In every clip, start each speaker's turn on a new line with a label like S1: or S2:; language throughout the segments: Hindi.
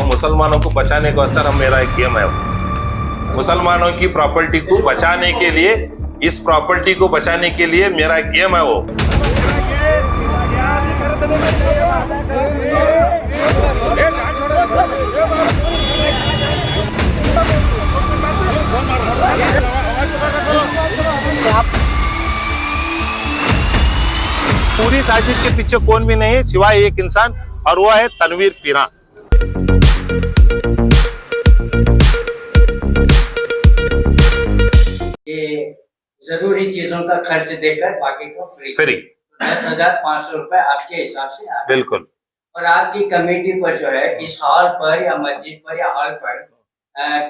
S1: मुसलमानों को बचाने का सर मेरा एक गेम है वो। मुसलमानों की प्रॉपर्टी को बचाने के लिए, इस प्रॉपर्टी को बचाने के लिए मेरा एक गेम है वो। पूरी साजिश के पीछे कौन भी नहीं है सिवाय एक इंसान, और वो है तनवीर पीरा।
S2: ये जरूरी चीजों का खर्च देकर बाकी को फ्री 10,500 रुपए आपके हिसाब से आ
S1: बिल्कुल।
S2: और आपकी कमेटी पर जो है इस हॉल पर या मस्जिद पर या हॉल पर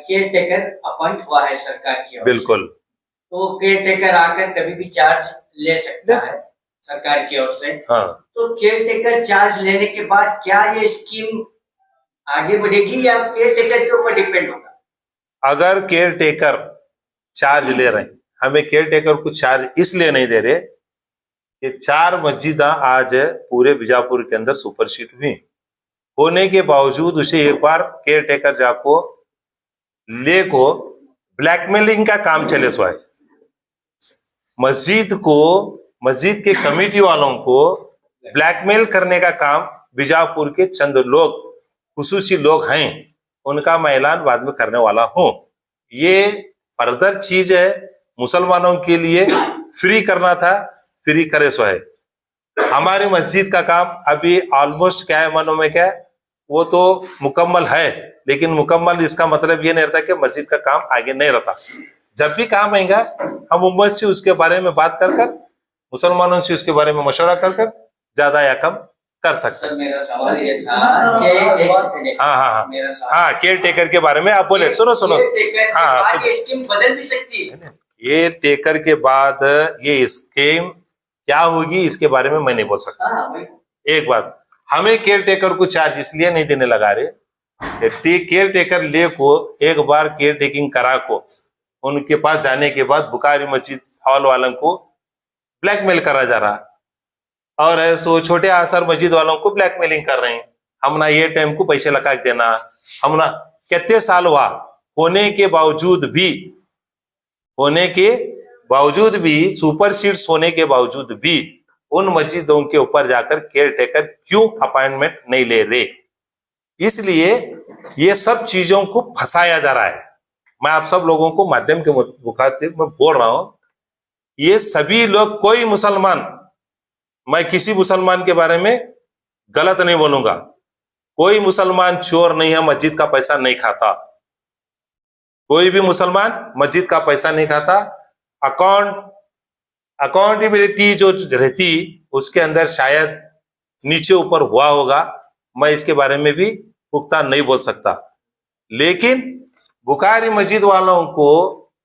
S2: केयर टेकर अपॉइंट हुआ है सरकार की ओर से।
S1: बिल्कुल।
S2: तो केयर टेकर आकर कभी भी चार्ज ले सकता है सरकार की ओर से।
S1: हाँ।
S2: तो केयर टेकर चार्ज लेने के बाद क्या ये स्कीम आगे बढ़ेगी या केयर टेकर के ऊपर डिपेंड होगा?
S1: अगर केयर टेकर चार्ज ले रहे हैं, हमें केयर टेकर को चार्ज इसलिए नहीं दे रहे कि 4 मस्जिदा आज पूरे बीजापुर के अंदर सुपरसीट हुई होने के बावजूद उसे एक बार केयर टेकर जाको ले को ब्लैकमेलिंग का काम चले सो है। मस्जिद के कमेटी वालों को ब्लैकमेल करने का काम बीजापुर के चंद लोग, खुसूसी लोग हैं, उनका मैं ऐलान बाद में करने वाला हूं। ये फर्दर चीज है, मुसलमानों के लिए फ्री करना था, फ्री करे सो है। हमारी मस्जिद का काम अभी ऑलमोस्ट क्या है, मानो में क्या है, वो तो मुकम्मल है, लेकिन मुकम्मल इसका मतलब ये नहीं रहता कि मस्जिद का काम आगे नहीं रहता। जब भी काम आएगा हम उम्मत से उसके बारे में बात कर मुसलमानों से उसके बारे में मशवरा कर ज्यादा या कम कर सकते हैं।
S2: मेरा सवाल ये था कि
S1: हाँ केयर टेकर के बारे में आप बोले, सुनो
S2: स्कीम बदल भी सकती है।
S1: केयर टेकर के बाद ये स्कीम क्या होगी इसके बारे में मैं नहीं बोल सकता। एक बात, हमें केयर टेकर को चार्ज इसलिए नहीं देने लगा रहे, केयर टेकर ले को एक बार केयर टेकिंग करा को उनके पास जाने के बाद बुखारी मस्जिद हॉल वालों को ब्लैकमेल करा जा रहा, और सो छोटे आसर मस्जिद वालों को ब्लैकमेलिंग कर रहे हैं। हम ना ये टाइम को पैसे लगा देना, हम ना कितने साल हुआ होने के बावजूद भी सुपर सीट्स होने के बावजूद भी उन मस्जिदों के ऊपर जाकर केयर टेकर क्यों अपॉइंटमेंट नहीं ले रहे? इसलिए ये सब चीजों को फंसाया जा रहा है। मैं आप सब लोगों को माध्यम के मुखातिब मैं बोल रहा हूं, ये सभी लोग, कोई मुसलमान, मैं किसी मुसलमान के बारे में गलत नहीं बोलूंगा, कोई मुसलमान चोर नहीं है, मस्जिद का पैसा नहीं खाता, कोई भी मुसलमान मस्जिद का पैसा नहीं खाता। अकाउंटेबिलिटी जो रहती उसके अंदर शायद नीचे ऊपर हुआ होगा, मैं इसके बारे में भी पुख्ता नहीं बोल सकता। लेकिन बुखारी मस्जिद वालों को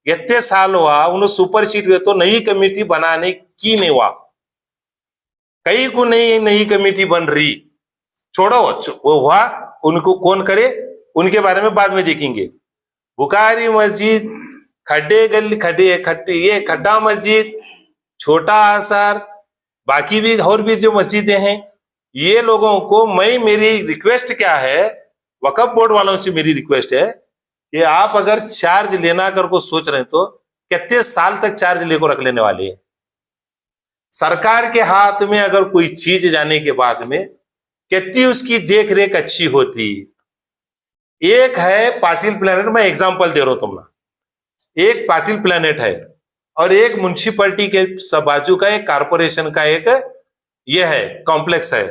S1: इतने साल हुआ, उन्हें सुपर सीट हुए तो नई कमेटी बनाने की नहीं हुआ, कई को नई कमेटी बन रही, छोड़ो वो हुआ, उनको कौन करे उनके बारे में बाद में देखेंगे। बुखारी मस्जिद, ये खड्डा मस्जिद, छोटा आसार, बाकी भी और भी जो मस्जिदें हैं, ये लोगों को मेरी रिक्वेस्ट क्या है, वक्फ बोर्ड वालों से मेरी रिक्वेस्ट है कि आप अगर चार्ज लेना कर को सोच रहे हैं तो कितने साल तक चार्ज लेकर रख लेने वाले हैं? सरकार के हाथ में अगर कोई चीज जाने के बाद में कितनी उसकी देख रेख अच्छी होती। एक है पाटिल प्लेनेट, मैं एग्जांपल दे रहा हूं तुमने, एक पाटिल प्लेनेट है और एक म्युनिसिपैलिटी के बाजू का एक कारपोरेशन का एक यह है कॉम्प्लेक्स है।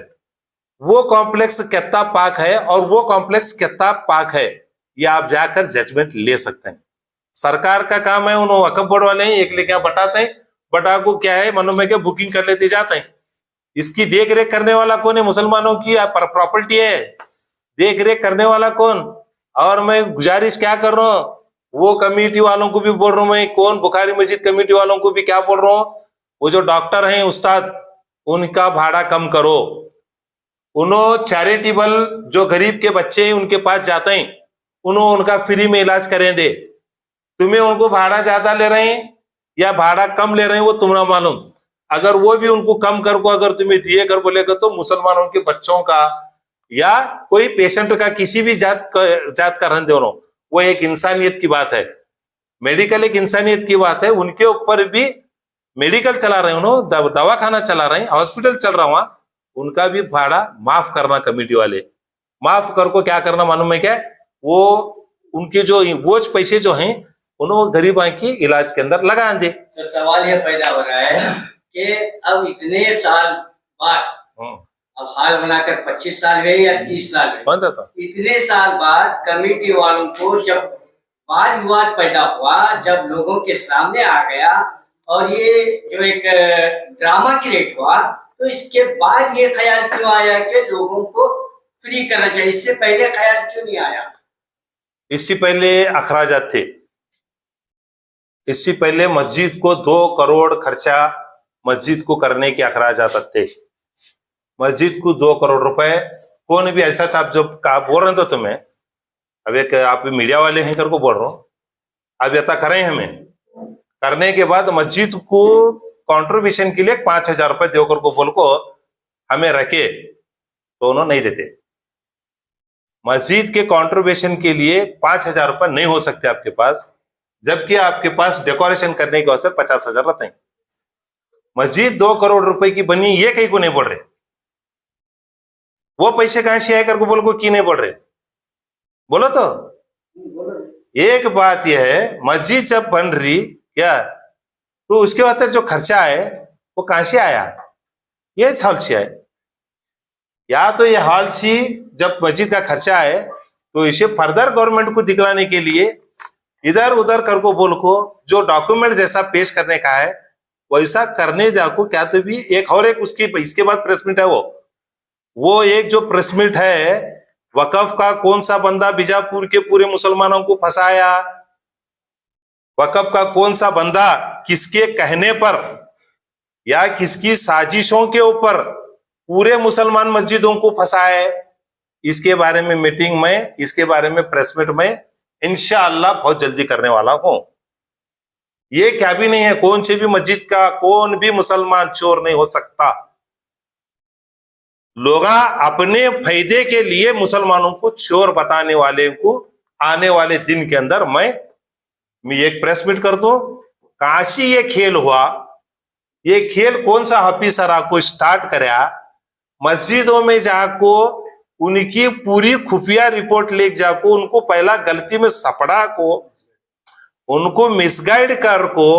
S1: वो कॉम्प्लेक्स कितना पाक है और वो कॉम्प्लेक्स कितना पाक है, ये आप जाकर जजमेंट ले सकते हैं। सरकार का काम है, उन्होंने वक्फ बोर्ड वाले हैं, एक लेके बटाते हैं, बटा को क्या है मनो में क्या बुकिंग कर लेते जाते हैं। इसकी देख रेख करने वाला कौन है? मुसलमानों की प्रॉपर्टी है, देख रेख करने वाला कौन? और मैं गुजारिश क्या कर रहा हूं, वो कमेटी वालों को भी बोल रहा हूं, मैं कौन बुखारी मस्जिद कमेटी वालों को भी क्या बोल रहा हूं, वो जो डॉक्टर हैं उस्ताद, उनका भाड़ा कम करो। उन्होंने चैरिटेबल जो गरीब के बच्चे हैं उनके पास जाते हैं, उन्होंने उनका फ्री में इलाज करें दे। तुम्हें उनको भाड़ा ज्यादा ले रहे हैं या भाड़ा कम ले रहे हैं वो तुम्हें मालूम। अगर वो भी उनको कम कर को अगर तुम्हें दिए कर बोलेगा तो मुसलमानों के बच्चों का या कोई पेशेंट का किसी भी जात का रहने दो, वो एक इंसानियत की बात है। मेडिकल एक इंसानियत की बात है। उनके ऊपर भी मेडिकल चला रहे हो, दवाखाना चला रहे हैं, हॉस्पिटल चल रहा वहां, उनका भी भाड़ा माफ करना कमेटी वाले। माफ कर को क्या करना मालूम है क्या? वो उनके जो वो पैसे जो हैं उन्होंने गरीबों की इलाज के अंदर लगा दे।
S2: सर सवाल यह पैदा हो रहा है कि अब इतने साल बाद, अब हाल बनाकर 25 साल गए या 30 साल गए, इतने साल बाद कमेटी वालों को जब वाद विवाद पैदा हुआ, जब लोगों के सामने आ गया और ये जो एक ड्रामा क्रिएट हुआ, तो इसके बाद ये ख्याल क्यों आया कि लोगों को फ्री करना चाहिए? इससे पहले ख्याल क्यों नहीं आया?
S1: इससे पहले अखराजात थे। इससे पहले मस्जिद को 2 करोड़ खर्चा मस्जिद को करने के अखराजात थे। मस्जिद को 2 करोड़ रुपए कौन भी ऐसा आप जो बोल रहे थे तुम्हें, अब एक आप मीडिया वाले हैं करको बोल रहा हूं, अब यथा करें हमें करने के बाद मस्जिद को कंट्रीब्यूशन के लिए 5,000 रुपए देकर को बोल को हमें रखे, तो उन्होंने नहीं देते। मस्जिद के कंट्रीब्यूशन के लिए 5,000 रुपए नहीं हो सकते आपके पास, जबकि आपके पास डेकोरेशन करने के अवसर 50,000 रहते हैं। मस्जिद 2 करोड़ रुपए की बनी, ये कहीं को नहीं बोल रहे। वो पैसे कहां से आए करके बोल को की नहीं बोल रहे, बोलो तो। एक बात यह है, मस्जिद जब बन रही क्या, तो उसके वास्ते जो खर्चा है वो कहां से आया? ये हॉल से आए। या तो ये हॉल से जब मस्जिद का खर्चा है तो इसे फर्दर गवर्नमेंट को दिखलाने के लिए इधर उधर कर को बोल को जो डॉक्यूमेंट जैसा पेश करने का है वैसा करने जाको, क्या तो भी एक और एक उसकी इसके बाद प्रेस मीट है, वो एक जो प्रेस मीट है वकफ का कौन सा बंदा बीजापुर के पूरे मुसलमानों को फंसाया, वकफ का कौन सा बंदा किसके कहने पर या किसकी साजिशों के ऊपर पूरे मुसलमान मस्जिदों को फंसाए, इसके बारे में मीटिंग में, इसके बारे में प्रेस मीट में इंशाअल्लाह बहुत जल्दी करने वाला हूं। ये क्या भी नहीं है, कौन सी भी मस्जिद का कोई भी मुसलमान चोर नहीं हो सकता। लोग अपने फायदे के लिए मुसलमानों को चोर बताने वाले को आने वाले दिन के अंदर मैं एक प्रेस मीट कर दूं। काशी ये खेल हुआ, ये खेल कौन सा हफीसरा को स्टार्ट कराया, मस्जिदों में जाको उनकी पूरी खुफिया रिपोर्ट ले जाको उनको पहला गलती में सपड़ा को उनको मिसगाइड कर को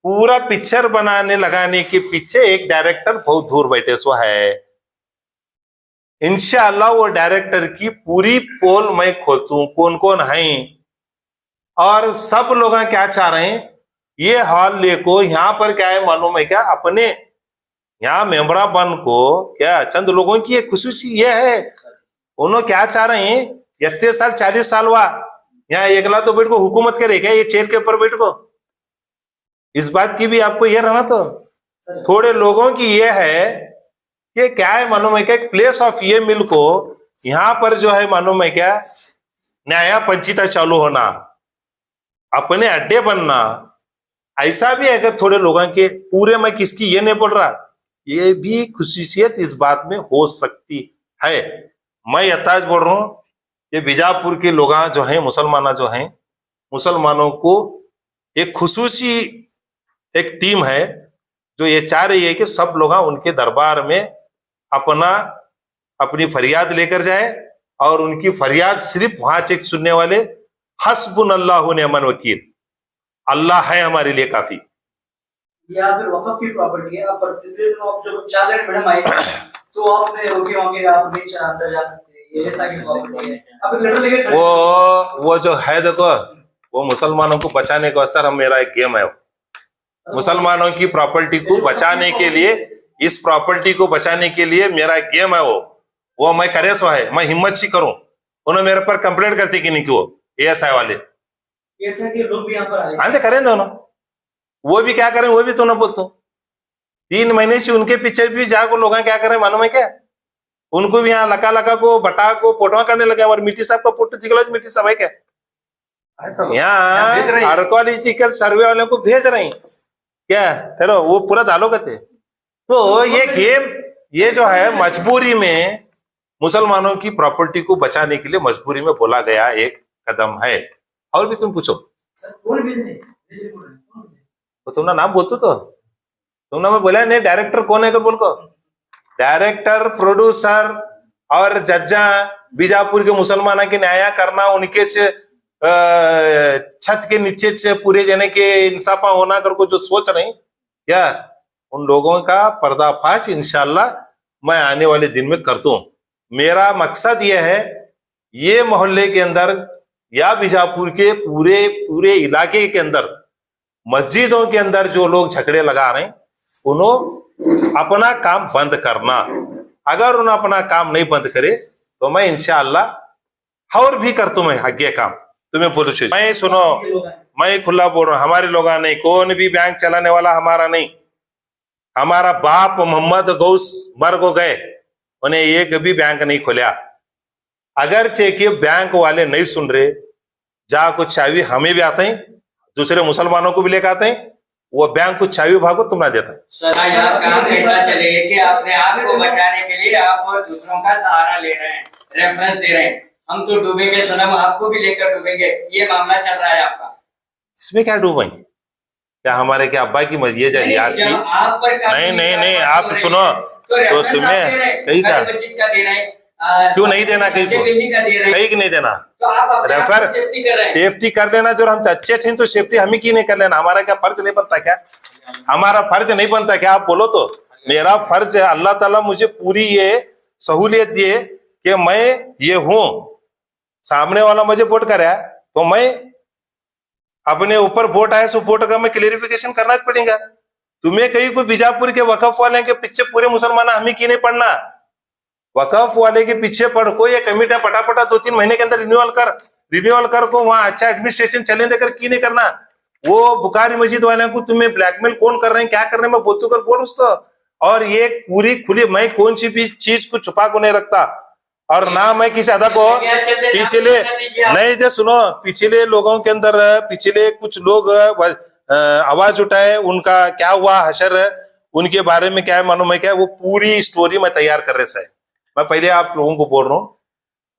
S1: पूरा पिक्चर बनाने लगाने के पीछे एक डायरेक्टर बहुत दूर बैठे सो है। इंशाअल्लाह वो डायरेक्टर की पूरी पोल मैं खोलूं कौन कौन है और सब लोग क्या चाह रहे हैं। ये हॉल लेको यहाँ पर क्या है मालूम है क्या, अपने यहाँ मेंबरा बन को क्या चंद लोगों की खुशी ये है, उन्होंने क्या चाह रहे हैं, इतने साल 40 साल हुआ यहाँ एकला तो बैठ को हुकूमत करे क्या, ये चेयर के ऊपर बैठ को। इस बात की भी आपको ये रहना, तो थोड़े लोगों की ये है कि क्या है मालूम है क्या, प्लेस ऑफ ये मिल को यहाँ पर जो है मालूम है क्या, न्याय पंचिता चालू होना, अपने अड्डे बनना, ऐसा भी अगर थोड़े लोगों के पूरे में किसकी ये नहीं बोल रहा, ये भी खुशियत इस बात में हो सकती है। मैं यथाज बोल रहा हूं, ये बीजापुर के लोग जो हैं मुसलमान जो हैं, मुसलमानों को एक खुसूसी एक टीम है जो ये चाह रही है कि सब लोग उनके दरबार में अपनी फरियाद लेकर जाए और उनकी फरियाद सिर्फ वहां चेक सुनने वाले हस्बुनल्लाहु व निअमल वकील, अल्लाह है हमारे लिए काफी।
S3: या फिर वक़्फ़ की प्रॉपर्टी है, आप पिछले दिनों आप जब 4 दिन मैडम आई तो आपने रोके होंगे, आप नहीं अंदर जा सकते, ये ऐसा की प्रॉपर्टी है। आप लेटर लेके
S1: वो जो है देखो, वो मुसलमानों को बचाने का असर हम मेरा एक गेम है, मुसलमानों की प्रॉपर्टी को बचाने के लिए, इस प्रॉपर्टी को बचाने के लिए मेरा एक गेम है, वो मैं करे सो है, मैं हिम्मत सी करूं। उन्होंने मेरे पर कंप्लेंट करती कि नहीं कि वो एएसआई वाले
S3: ऐसा कि लोग भी यहाँ पर आए,
S1: हाँ करें दोनों, वो भी क्या करें, वो भी तो ना बोलता। 3 महीने से उनके पीछे भी जाकर लोग क्या करें मालूम है क्या, उनको भी यहाँ लका लका को बटा को फोटो करने लगे। और मिट्टी साहब का फोटो दिखला, मिट्टी साहब है क्या यहाँ आर्कोलॉजिकल सर्वे वाले को भेज रहे क्या, चलो वो पूरा डालो कहते। तो ये गेम ये जो है मजबूरी में मुसलमानों की प्रॉपर्टी को बचाने के लिए मजबूरी में बोला गया एक कदम है। और भी तुम पूछो।
S3: सर कौन बिजनेस
S1: तो तुमने नाम बोलते तो तुमने मैं बोला नहीं डायरेक्टर कौन है कर बोल को डायरेक्टर प्रोड्यूसर और जज्जा बीजापुर के मुसलमानों के न्याय करना उनके छत के नीचे से पूरे जने के इंसाफा होना कर को जो सोच रहे क्या उन लोगों का पर्दाफाश इंशाल्लाह मैं आने वाले दिन में करता हूं। मेरा मकसद यह है ये मोहल्ले के अंदर या बीजापुर के पूरे पूरे इलाके के अंदर मस्जिदों के अंदर जो लोग झगड़े लगा रहे हैं उन्होंने अपना काम बंद करना। अगर उन्हें अपना काम नहीं बंद करे तो मैं इंशाअल्लाह और भी करता हूं मैं आगे काम। तुम्हें बोलो मैं सुनो मैं खुला बोल रहा हूं हमारे लोग नहीं कौन भी बैंक चलाने वाला हमारा नहीं। हमारा बाप मोहम्मद गौस मर को गए उन्हें एक भी बैंक नहीं खोला। अगर के बैंक वाले नहीं सुन रहे जा कुछ चाबी हमें भी आते हैं दूसरे मुसलमानों को भी लेकर आते हैं वो बैंक को चाबी भागो तुम ना देता।
S2: सर यहाँ काम ऐसा चले कि अपने आप को बचाने के लिए आप दूसरों का सहारा ले रहे हैं रेफरेंस दे रहे हैं। हम तो डूबेंगे सनम आपको भी लेकर डूबेंगे ये मामला चल रहा है आपका।
S1: इसमें क्या डूबे क्या हमारे क्या अब्बा की मस्जिद है याद की
S2: आप पर
S1: नहीं आप सुनो तो तुम्हें कहीं का
S2: मस्जिद का दे रहे हैं
S1: क्यों नहीं देना कहीं को कहीं की नहीं देना
S2: तो आप
S1: रेफर सेफ्टी कर लेना जो हम अच्छे अच्छे तो सेफ्टी हम ही की नहीं कर लेना। हमारा क्या फर्ज नहीं बनता क्या हमारा फर्ज नहीं बनता क्या आप बोलो तो मेरा फर्ज है। अल्लाह ताला मुझे पूरी ये सहूलियत दिए कि मैं ये हूं सामने वाला मुझे वोट कराया तो मैं अपने ऊपर वोट आया सो वोट का मैं क्लेरिफिकेशन करना पड़ेगा। तुम्हें कहीं कोई बीजापुर के वकफ वाले के पीछे पूरे मुसलमान हम ही की नहीं पढ़ना। वकफ वाले के पीछे पढ़ को ये कमिटियां पटापटा 2-3 महीने के अंदर रिन्यूअल कर को वहां अच्छा एडमिनिस्ट्रेशन चले देकर की नहीं करना। वो बुखारी मस्जिद वाले को तुम्हें ब्लैकमेल कौन कर रहे हैं क्या कर रहे हैं मैं बोलतू कर बोल उसको। और ये पूरी खुली मैं कौन सी भी चीज को छुपा को नहीं रखता और ना मैं किसी अदा को पिछले नहीं जो सुनो पिछले लोगों के अंदर पिछले कुछ लोग आवाज उठाए उनका क्या हुआ हशर उनके बारे में क्या है मालूम है क्या वो पूरी स्टोरी मैं तैयार कर रहे से मैं पहले आप लोगों को बोल रहा हूँ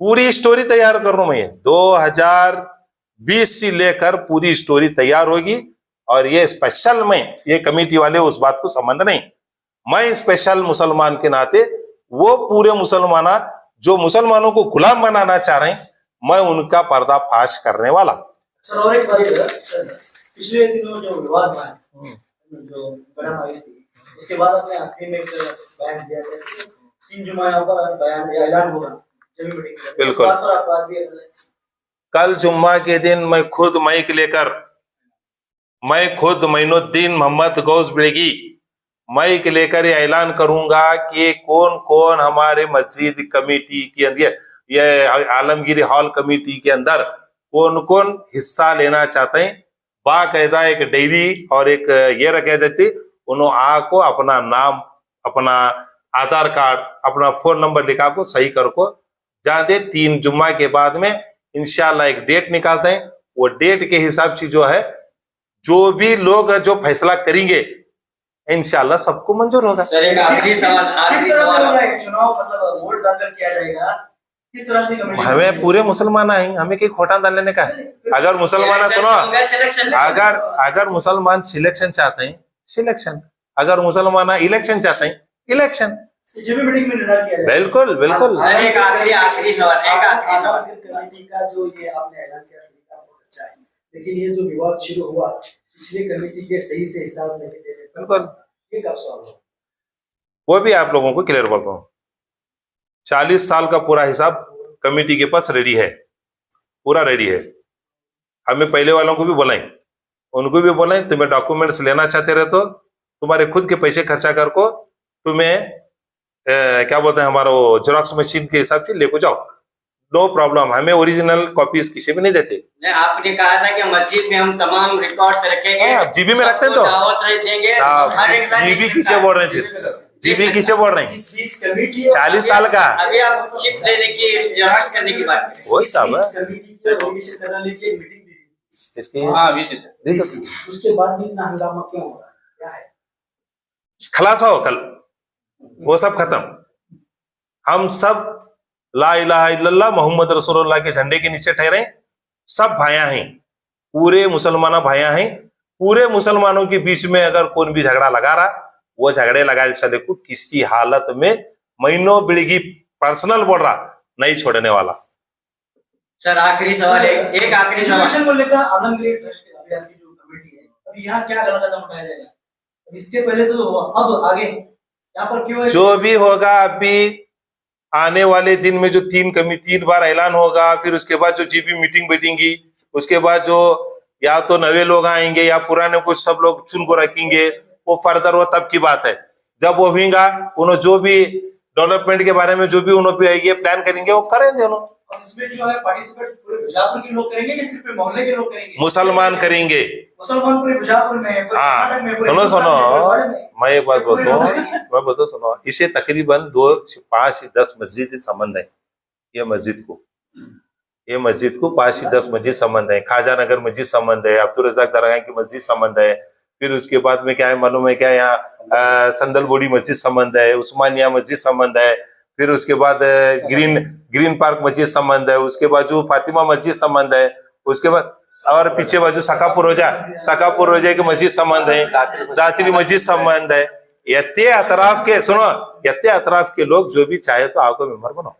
S1: पूरी स्टोरी तैयार कर रहा हूं मैं ये 2020 से लेकर पूरी स्टोरी तैयार होगी। और ये स्पेशल में ये कमेटी वाले उस बात को संबंध नहीं मैं स्पेशल मुसलमान के नाते वो पूरे मुसलमान जो मुसलमानों को गुलाम बनाना चाह रहे हैं मैं उनका पर्दाफाश करने वाला।
S3: सर और एक बात पिछले दिनों जो विवाद हुआ जो बड़ा आई थी उसके बाद अपने आखिरी में एक बयान दिया था 3 जुम्मा पर बयान ऐलान होगा जमीन मीटिंग
S1: बिल्कुल कल जुम्मा के दिन मैं खुद माइक लेकर मैं खुद मोइनुद्दीन मोहम्मद गौस बेगी माइक लेकर ये ऐलान करूंगा कि कौन कौन हमारे मस्जिद कमेटी के अंदर ये आलमगीर हॉल कमेटी के अंदर कौन कौन हिस्सा लेना चाहते हैं। बाकायदा एक डायरी और एक ये रखे जाती उन्होंने को अपना नाम अपना आधार कार्ड अपना फोन नंबर लिखा को सही कर को जाते 3 जुम्मा के बाद में इंशाल्लाह एक डेट निकालते हैं। वो डेट के हिसाब से जो है जो भी लोग जो फैसला करेंगे इंशाल्लाह सबको मंजूर होगा।
S2: सर एक आखिरी सवाल
S3: चुनाव मतलब वोट डालकर किया जाएगा किस तरह से कमेटी
S1: हमें पूरे मुसलमान हैं हमें कहीं खोटा डाल लेने का है। अगर मुसलमान सुनो अगर मुसलमान सिलेक्शन चाहते हैं सिलेक्शन अगर मुसलमान इलेक्शन चाहते हैं इलेक्शन
S3: जमीन मीटिंग में निर्धारित किया जाएगा।
S1: बिल्कुल बिल्कुल
S2: एक आखिरी सवाल
S3: कमेटी का जो ये आपने ऐलान किया तरीका बहुत अच्छा है लेकिन ये जो विवाद शुरू हुआ पिछले कमेटी के सही से हिसाब नहीं दे रहे
S1: बिल्कुल
S3: ये कब सॉल्व हुआ
S1: वो भी आप लोगों को क्लियर करता हूँ। 40 साल का पूरा हिसाब कमेटी के पास रेडी है पूरा रेडी है। हमें पहले वालों को भी बोलाएं उनको भी बोलाएं तुम्हें डॉक्यूमेंट्स लेना चाहते रहे तो तुम्हारे खुद के पैसे खर्चा कर को तुम्हें क्या बोलते हैं हमारा वो जेरॉक्स मशीन के हिसाब से लेको जाओ नो प्रॉब्लम। हमें ओरिजिनल कॉपीज किसी भी नहीं देते।
S2: आपने कहा था कि मस्जिद में हम तमाम रिकॉर्ड्स रखेंगे
S1: जीबी में रखते हैं तो
S2: देंगे
S1: जीबी किसे बोल रहे थे जीबी किसे बोल रहे हैं 40 साल का
S2: अभी आप चिप देने की जेरॉक्स करने की बात करें
S1: वही सब
S3: उसके बाद भी इतना हंगामा क्यों हो रहा है क्या है
S1: खलास हो कल वो सब खत्म। हम सब ला इलाहा इल्लल्लाह मोहम्मद रसूलुल्लाह के झंडे के नीचे ठहरे, सब भाया हैं, पूरे मुसलमान भाया हैं। पूरे मुसलमानों के बीच में अगर कोई भी झगड़ा लगा रहा, वो झगड़े लगाए चले को किसकी हालत में महीनों बिड़गी पर्सनल बोल रहा नहीं छोड़ने वाला।
S2: सर आखिरी सवाल, एक आखिरी सवाल
S3: सिचुएशन को लेकर आलमगीर ट्रस्ट अभी आपकी जो कमेटी है, अभी यहाँ क्या अगला कदम उठाया जाएगा? इसके पहले तो अब आगे यहाँ पर क्यों
S1: जो भी होगा अभी आने वाले दिन में जो 3 बार ऐलान होगा, फिर उसके बाद जो जीपी मीटिंग बैठेंगी, उसके बाद जो या तो नवे लोग आएंगे या पुराने कुछ सब लोग चुन को रखेंगे, वो फर्दर वो तब की बात है। जब वो होगा उन्होंने जो भी डेवलपमेंट के बारे में जो भी उन्होंने आइए प्लान करेंगे वो करेंगे उन्होंने।
S3: और इसमें जो है पार्टिसिपेट पूरे बीजापुर के लोग करेंगे कि सिर्फ मोहल्ले के लोग करेंगे?
S1: मुसलमान करेंगे।
S3: मुसलमान पूरे बीजापुर में, पूरे कर्नाटक में, पूरे
S1: सुनो
S3: हिंदुस्तान में,
S1: मैं एक बात
S3: पूरे
S1: बोलता
S3: लोग
S1: हूँ, मैं बोलता सुनो, इसे तकरीबन 5 से 10 मस्जिद संबंध है। ये मस्जिद को 5 से 10 मस्जिद संबंध है। खाजा नगर मस्जिद संबंध है, अब्दुल रज़ाक दरगाह की मस्जिद संबंध है, फिर उसके बाद में क्या है मालूम है क्या, यहाँ संदल बोड़ी मस्जिद संबंध है, उस्मानिया मस्जिद संबंध है, फिर उसके बाद ग्रीन पार्क मस्जिद संबंध है, उसके बाजू फातिमा मस्जिद संबंध है, उसके बाद और पीछे बाजू सकापुर रोजा की मस्जिद संबंध है, दातरी मस्जिद संबंध है। यत्ते अतराफ के सुनो, यत्ते अतराफ के लोग जो भी चाहे तो आपको मेंबर बनाओ।